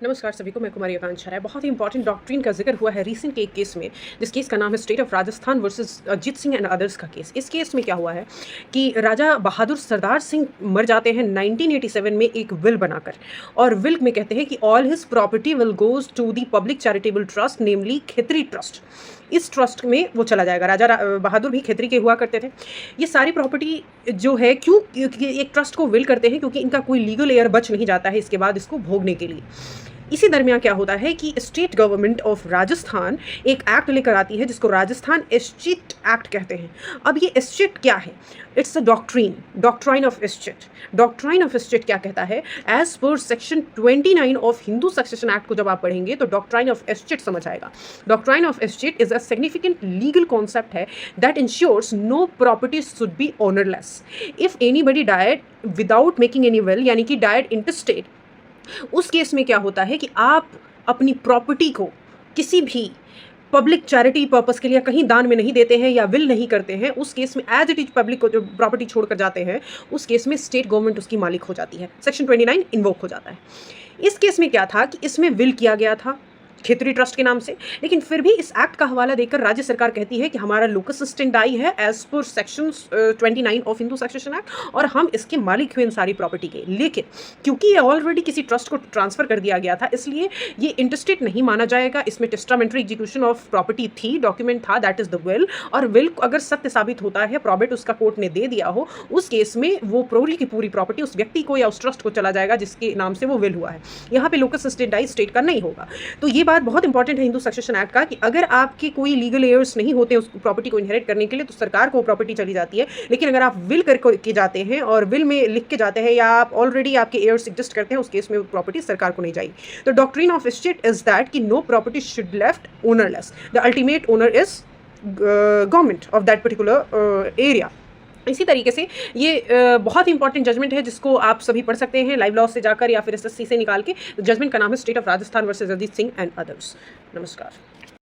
नमस्कार सभी को, मैं कुमारी आकांक्षा राय। बहुत ही इंपॉर्टेंट डॉक्ट्रिन का जिक्र हुआ है रिसेंट के एक केस में, जिस केस का नाम है state of Rajasthan versus Ajit Singh and others का केस। इस केस में क्या हुआ है कि राजा बहादुर सरदार सिंह मर जाते हैं 1987 में एक विल बनाकर, और विल में कहते हैं कि all his property will goes to the public charitable trust, namely Khetri trust. इस ट्रस्ट में वो चला जाएगा। बहादुर भी खेतरी के हुआ करते थे। ये सारी प्रॉपर्टी जो है क्यों एक ट्रस्ट को विल करते हैं, क्योंकि इनका कोई लीगल एयर बच नहीं जाता है इसके बाद इसको भोगने के लिए। इसी दरमियान क्या होता है कि स्टेट गवर्नमेंट ऑफ राजस्थान एक एक्ट लेकर आती है जिसको राजस्थान एस्टेट एक्ट कहते हैं। अब ये एस्टेट क्या है? It's a doctrine of estate. Doctrine of estate क्या कहता है? As per section 29 of Hindu succession act को जब आप पढ़ेंगे तो डॉक्ट्राइन ऑफ एस्टेट समझ आएगा। Doctrine of estate is a significant legal concept है that insures no property should be ownerless. If anybody died without making any will, यानी कि डाइड इंटेस्टेट, उस केस में क्या होता है कि आप अपनी प्रॉपर्टी को किसी भी पब्लिक चैरिटी पर्पस के लिए कहीं दान में नहीं देते हैं या विल नहीं करते हैं। उस केस में एज इट इज पब्लिक को जो प्रॉपर्टी छोड़कर जाते हैं, उस केस में स्टेट गवर्नमेंट उसकी मालिक हो जाती है। सेक्शन 29 इन्वोक हो जाता है। इस केस में क्या था कि इसमें विल किया गया था खेतरी ट्रस्ट के नाम से, लेकिन फिर भी इस एक्ट का हवाला देकर राज्य सरकार कहती है कि हमारा लोकस स्टेंडाई है as per section 29 of Hindu succession act, और हम इसके मालिक हुए इन सारी प्रॉपर्टी के। लेकिन क्योंकि ये ऑलरेडी किसी ट्रस्ट को ट्रांसफर कर दिया गया था, इसलिए ये इंटरस्टेट नहीं माना जाएगा। इसमें टेस्टामेंट्री एग्जीक्यूशन ऑफ प्रॉपर्टी थी, डॉक्यूमेंट था, दैट इज द विल। और विल अगर सत्य साबित होता है, प्रॉबेट उसका कोर्ट ने दे दिया हो, उस केस में वो पूरी की पूरी प्रॉपर्टी उस व्यक्ति को या उस ट्रस्ट को चला जाएगा जिसके नाम से वो विल हुआ है। यहाँ पे लोकस स्टेंडाई स्टेट का नहीं होगा। तो ये बात बहुत इंपॉर्टेंट है हिंदू सक्सेशन एक्ट का, कि अगर आपके कोई लीगल एयर्स नहीं होते उस प्रॉपर्टी को इनहेरिट करने के लिए, तो सरकार को प्रॉपर्टी चली जाती है। लेकिन अगर आप विल करके जाते हैं और विल में लिख के जाते हैं, या आप ऑलरेडी आपके एयर्स एग्जिस्ट करते हैं, उस केस में प्रॉपर्टी सरकार को नहीं जाएगी। तो doctrine of estate is that कि no property should left ownerless. The ultimate owner is government of that particular area. इसी तरीके से ये बहुत इंपॉर्टेंट जजमेंट है जिसको आप सभी पढ़ सकते हैं लाइव लॉ से जाकर या फिर एसएससी से निकाल के। जजमेंट का नाम है state of Rajasthan versus Ajit Singh and others. नमस्कार।